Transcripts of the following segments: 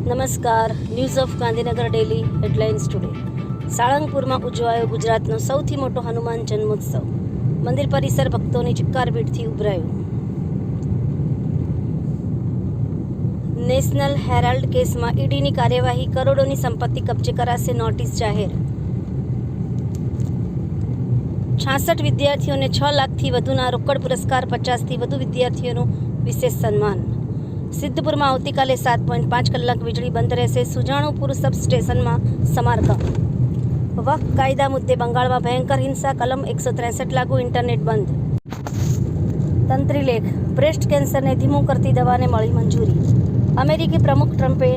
નમસ્કાર. News of Gandhinagar daily headlines today. સાળંગપુરમાં ઉજવાયો ગુજરાતનો સૌથી મોટો હનુમાન જન્મોત્સવ. મંદિર પરિસર ભક્તોની ચિક્કાર ભીડથી ઉભરાયું. નેશનલ હેરાલ્ડ કેસમાં ઈડીની કાર્યવાહી, કરોડોની સંપત્તિ કબજે કરાશે, નોટિસ જાહેર. 66 વિદ્યાર્થીઓને 6 લાખથી વધુના રોકડ પુરસ્કાર, 50થી વધુ વિદ્યાર્થીઓનું વિશેષ સન્માન. સિદ્ધપુરમાં આવતીકાલે 7.5 કલાક વીજળી બંધ રહેશે. સુજાણુપુર સબ સ્ટેશનમાં સમારકામ. વક્ફ કાયદા મુદ્દે બંગાળમાં ભયંકર હિંસા, કલમ 163 લાગુ, ઇન્ટરનેટ બંધ. તંત્રી લેખ: બ્રેસ્ટ કેન્સરને ધીમું કરતી દવાને મળી મંજૂરી. અમેરિકી પ્રમુખ ટ્રમ્પે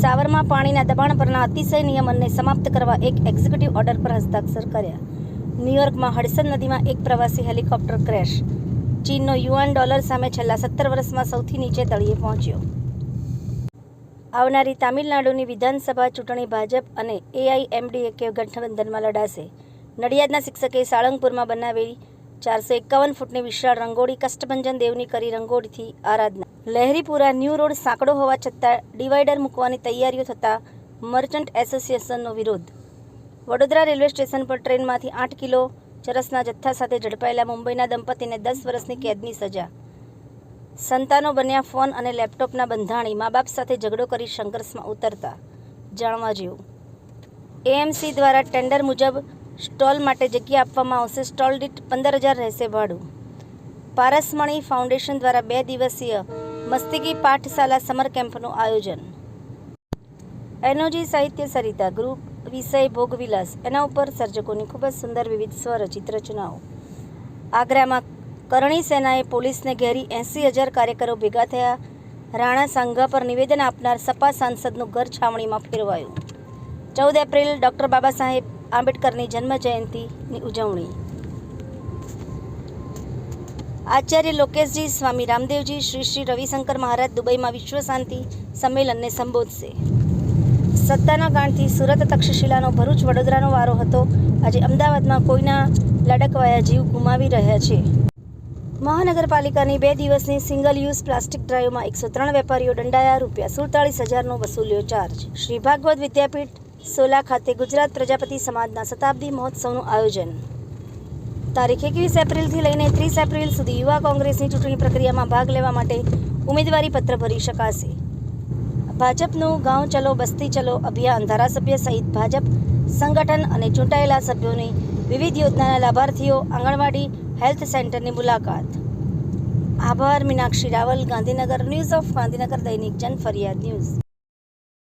સાવરમાં પાણીના દબાણ પરના અતિશય નિયમનને સમાપ્ત કરવા એક એક્ઝિક્યુટિવ ઓર્ડર પર હસ્તાક્ષર કર્યા. ન્યૂયોર્કમાં હડસન નદીમાં એક પ્રવાસી હેલિકોપ્ટર ક્રેશ. ચીનનો યુઆન ડોલર સામે છેલ્લા 17 વર્ષમાં સૌથી નીચે તળિયે પહોંચ્યો. આવનારી તામિલનાડુની વિધાનસભા ચૂંટણી ભાજપ અને એઆઈએમડીકે ગઠબંધનમાં લડાશે. નડિયાદના શિક્ષકે સાળંગપુરમાં બનાવેલી 451 ફૂટની વિશાળ રંગોળી, કષ્ટભંજન દેવની કરી રંગોળીથી આરાધના. લહેરીપુરા ન્યૂ રોડ સાંકડો હોવા છતાં ડિવાઈડર મૂકવાની તૈયારીઓ થતાં મર્ચન્ટ એસોસિએશનનો વિરોધ. વડોદરા રેલવે સ્ટેશન પર ટ્રેનમાંથી 8 કિલો ચરસના જથ્થા સાથે ઝડપાયેલા મુંબઈના દંપતીને 10 વર્ષની કેદની સજા. સંતાનો બન્યા ફોન અને લેપટોપના બંધાણી, મા બાપ સાથે ઝઘડો કરી સંઘર્ષમાં ઉતરતા. જાણવા જેવું. એએમસી દ્વારા ટેન્ડર મુજબ સ્ટોલ માટે જગ્યા આપવામાં આવશે. સ્ટોલ દીઠ 15,000 રહેશે ભાડું. પારસમણી ફાઉન્ડેશન દ્વારા 2 દિવસીય મસ્તિકી પાઠશાલા સમર કેમ્પનું આયોજન. એનઓજી સાહિત્ય સરિતા ગ્રુપ વિષય ભોગવિલાસ. એના ઉપર સર્જકોની ખૂબ જ સુંદર વિવિધ સ્વરચિત રચનાઓ. આગ્રામાં કરણી સેનાએ પોલીસને ઘેરી 80,000 કાર્યકરો ભેગા થયા. રાણા સાંઘા પર નિવેદન આપનાર સપા સાંસદનું ઘર છાવણીમાં ફેરવાયું. 14 એપ્રિલ ડૉક્ટર બાબા સાહેબ આંબેડકરની જન્મજયંતિની ઉજવણી. આચાર્ય લોકેશજી, સ્વામી રામદેવજી, શ્રી રવિશંકર મહારાજ દુબઈમાં વિશ્વ શાંતિ સંમેલનને સંબોધશે. સત્તાના ગાંઠથી સુરત તક્ષશિલાનો ભરૂચ વડોદરાનો વારો હતો. આજે અમદાવાદમાં કોઈના લડકવાયા જીવ ગુમાવી રહ્યા છે. મહાનગરપાલિકાની 2 દિવસની સિંગલ યુઝ પ્લાસ્ટિક ડ્રાઈવમાં 103 વેપારીઓ દંડાયા. ₹47,000નો વસૂલ્યો ચાર્જ. શ્રી ભાગવત વિદ્યાપીઠ સોલા ખાતે ગુજરાત પ્રજાપતિ સમાજના શતાબ્દી મહોત્સવનું આયોજન. તારીખ 21 એપ્રિલથી લઈને 30 એપ્રિલ સુધી યુવા કોંગ્રેસની ચૂંટણી પ્રક્રિયામાં ભાગ લેવા માટે ઉમેદવારી પત્ર ભરી શકાશે. ભાજપનું ગાંવ ચલો બસ્તી ચલો અભિયાન. ધારાસભ્ય સહિત ભાજપ સંગઠન અને ચૂંટાયેલા સભ્યોની વિવિધ યોજનાના લાભાર્થીઓ આંગણવાડી હેલ્થ સેન્ટરની મુલાકાત. આભાર. મીનાક્ષી રાવલ, ગાંધીનગર. ન્યૂઝ ઓફ ગાંધીનગર દૈનિક જન ફરિયાદ ન્યૂઝ.